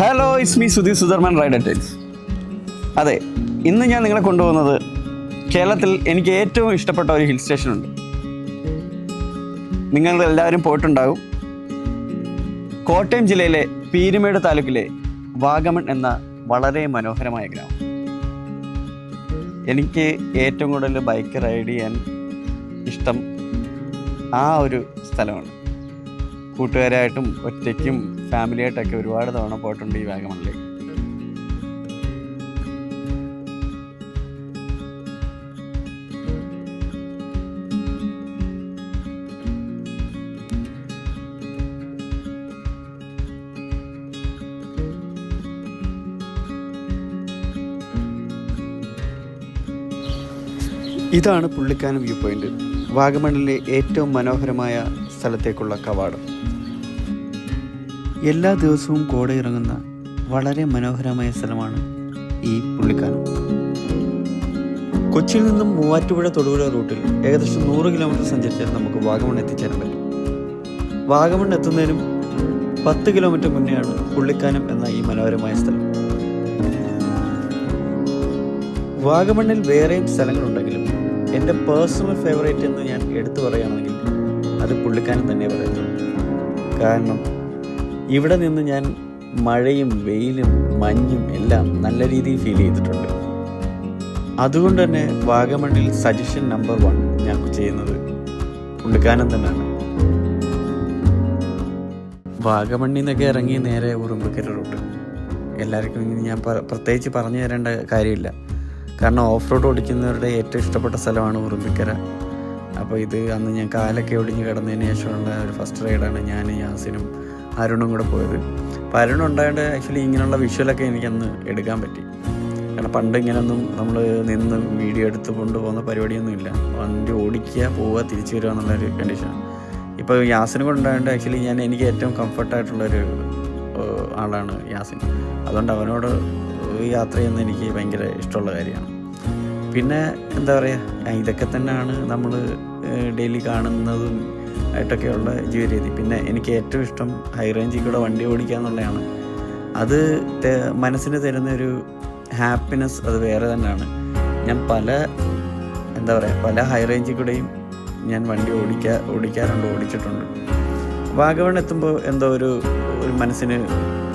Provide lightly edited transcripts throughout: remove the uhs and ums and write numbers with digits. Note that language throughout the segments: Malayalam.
Hello, it's me Sudheer Sudharman rider tiles. അതെ, ഇന്ന് ഞാൻ നിങ്ങളെ കൊണ്ടുപോകുന്നത് കേരളത്തിൽ എനിക്ക് ഏറ്റവും ഇഷ്ടപ്പെട്ട ഒരു ഹിൽ സ്റ്റേഷനുണ്ട്. നിങ്ങൾ എല്ലാവരും പോയിട്ടുണ്ടാകും. കോട്ടയം ജില്ലയിലെ പീരുമേട് താലൂക്കിലെ വാഗമൺ എന്ന വളരെ മനോഹരമായ ഗ്രാമം. എനിക്ക് ഏറ്റവും കൂടുതൽ ബൈക്ക് റൈഡ് ചെയ്യാൻ ഇഷ്ടം ആ ഒരു സ്ഥലമാണ്. കൂട്ടുകാരായിട്ടും ഒറ്റയ്ക്കും ഫാമിലിയായിട്ടൊക്കെ ഒരുപാട് തവണ പോയിട്ടുണ്ട് ഈ വാഗമണിലേക്ക്. ഇതാണ് പുള്ളിക്കാനം വ്യൂ പോയിന്റ്, വാഗമണിലെ ഏറ്റവും മനോഹരമായ സ്ഥലത്തേക്കുള്ള കവാടം. എല്ലാ ദിവസവും കോട ഇറങ്ങുന്ന വളരെ മനോഹരമായ സ്ഥലമാണ് ഈ പുള്ളിക്കാനം. കൊച്ചിയിൽ നിന്നും മൂവാറ്റുപുഴ തൊടുപുഴ റൂട്ടിൽ ഏകദേശം 100 കിലോമീറ്റർ സഞ്ചരിച്ചാൽ നമുക്ക് വാഗമൺ എത്തിച്ചേരാൻ പറ്റും. വാഗമൺ എത്തുന്നതിനും 10 കിലോമീറ്റർ മുന്നെയാണ് പുള്ളിക്കാനം എന്ന ഈ മനോഹരമായ സ്ഥലം. വാഗമണ്ണിൽ വേറെയും സ്ഥലങ്ങളുണ്ടെങ്കിലും എൻ്റെ പേഴ്സണൽ ഫേവറേറ്റ് എന്ന് ഞാൻ എടുത്തു പറയുകയാണെങ്കിൽ അത് പുള്ളിക്കാനം തന്നെ പറയുന്നുള്ളൂ. കാരണം ഇവിടെ നിന്ന് ഞാൻ മഴയും വെയിലും മഞ്ഞും എല്ലാം നല്ല രീതിയിൽ ഫീൽ ചെയ്തിട്ടുണ്ട്. അതുകൊണ്ട് തന്നെ വാഗമണ്ണിൽ സജഷൻ നമ്പർ 1 ഞാൻ ചെയ്യുന്നത് പുള്ളിക്കാനം തന്നെയാണ്. വാഗമണ്ണിൽ നിന്നൊക്കെ ഇറങ്ങി നേരെ ഉറുമ്പിക്കര റൂട്ട്. എല്ലാവർക്കും ഇനി ഞാൻ പ്രത്യേകിച്ച് പറഞ്ഞു തരേണ്ട കാര്യമില്ല. കാരണം ഓഫ് റോഡ് ഓടിക്കുന്നവരുടെ ഏറ്റവും ഇഷ്ടപ്പെട്ട സ്ഥലമാണ് ഉറുമ്പിക്കര. അപ്പോൾ ഇത് അന്ന് ഞാൻ കാലൊക്കെ ഒടിഞ്ഞ് കിടന്നതിന് ശേഷമുള്ള ഒരു ഫസ്റ്റ് റൈഡാണ്. ഞാൻ യാസിനും അരുണും കൂടെ പോയത്. അപ്പോൾ അരുൺ ഉണ്ടായത് ആക്ച്വലി ഇങ്ങനെയുള്ള വിഷ്വലൊക്കെ എനിക്കന്ന് എടുക്കാൻ പറ്റി. കാരണം പണ്ട് ഇങ്ങനെയൊന്നും നമ്മൾ നിന്ന് വീഡിയോ എടുത്ത് കൊണ്ടുപോകുന്ന പരിപാടിയൊന്നും ഇല്ല. വണ്ടി ഓടിക്കുക, പോവുക, തിരിച്ചു വരിക എന്നുള്ളൊരു കണ്ടീഷനാണ്. ഇപ്പോൾ യാസിനും കൂടെ ഉണ്ടായത് ആക്ച്വലി എനിക്ക് ഏറ്റവും കംഫർട്ടായിട്ടുള്ളൊരു ആളാണ് യാസിൻ. അതുകൊണ്ട് അവനോട് യാത്ര ചെയ്യുന്നത് എനിക്ക് ഭയങ്കര ഇഷ്ടമുള്ള കാര്യമാണ്. പിന്നെ എന്താ പറയുക, ഇതൊക്കെ തന്നെയാണ് നമ്മൾ ഡെയിലി കാണുന്നതും ആയിട്ടൊക്കെയുള്ള ജീവിതരീതി. പിന്നെ എനിക്ക് ഏറ്റവും ഇഷ്ടം ഹൈ റേഞ്ചിൽ കൂടെ വണ്ടി ഓടിക്കുക എന്നുള്ളതാണ്. അത് മനസ്സിന് തരുന്നൊരു ഹാപ്പിനെസ് അത് വേറെ തന്നെയാണ്. ഞാൻ പല ഹൈ റേഞ്ചിൽ കൂടെയും ഞാൻ വണ്ടി ഓടിച്ചിട്ടുണ്ട്. വാഗമൺ എത്തുമ്പോൾ എന്തോ ഒരു മനസ്സിന്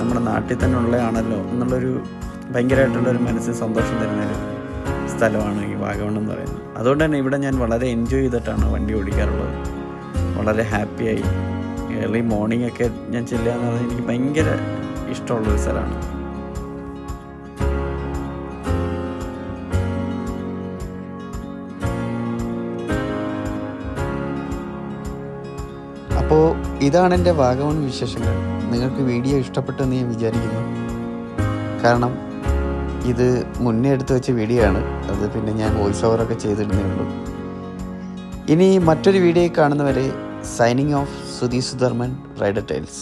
നമ്മുടെ നാട്ടിൽ തന്നെ ഉള്ളതാണല്ലോ എന്നുള്ളൊരു ഭയങ്കരമായിട്ടുള്ളൊരു മനസ്സിന് സന്തോഷം തരുന്നൊരു സ്ഥലമാണ് ഈ വാഗമൺ എന്ന് പറയുന്നത്. അതുകൊണ്ട് തന്നെ ഇവിടെ ഞാൻ വളരെ എൻജോയ് ചെയ്തിട്ടാണ് വണ്ടി ഓടിക്കാറുള്ളത്. വളരെ ഹാപ്പിയായി ഏർലി മോർണിംഗ് ഒക്കെ ഞാൻ ചെല്ലുക എന്ന് പറഞ്ഞാൽ എനിക്ക് ഭയങ്കര ഇഷ്ടമുള്ളൊരു സ്ഥലമാണ്. അപ്പോൾ ഇതാണ് എൻ്റെ വാഗമൺ വിശേഷങ്ങൾ. നിങ്ങൾക്ക് വീഡിയോ ഇഷ്ടപ്പെട്ടെന്ന് ഞാൻ വിചാരിക്കുന്നു. കാരണം ഇത് മുന്നേ എടുത്തു വെച്ച വീഡിയോ ആണ്. അത് പിന്നെ ഞാൻ വോയിസ് ഓവറൊക്കെ ചെയ്തിരുന്നേ ഉള്ളൂ. ഇനി മറ്റൊരു വീഡിയോ കാണുന്നവരെ signing off Sudheer Sudharman rider tiles.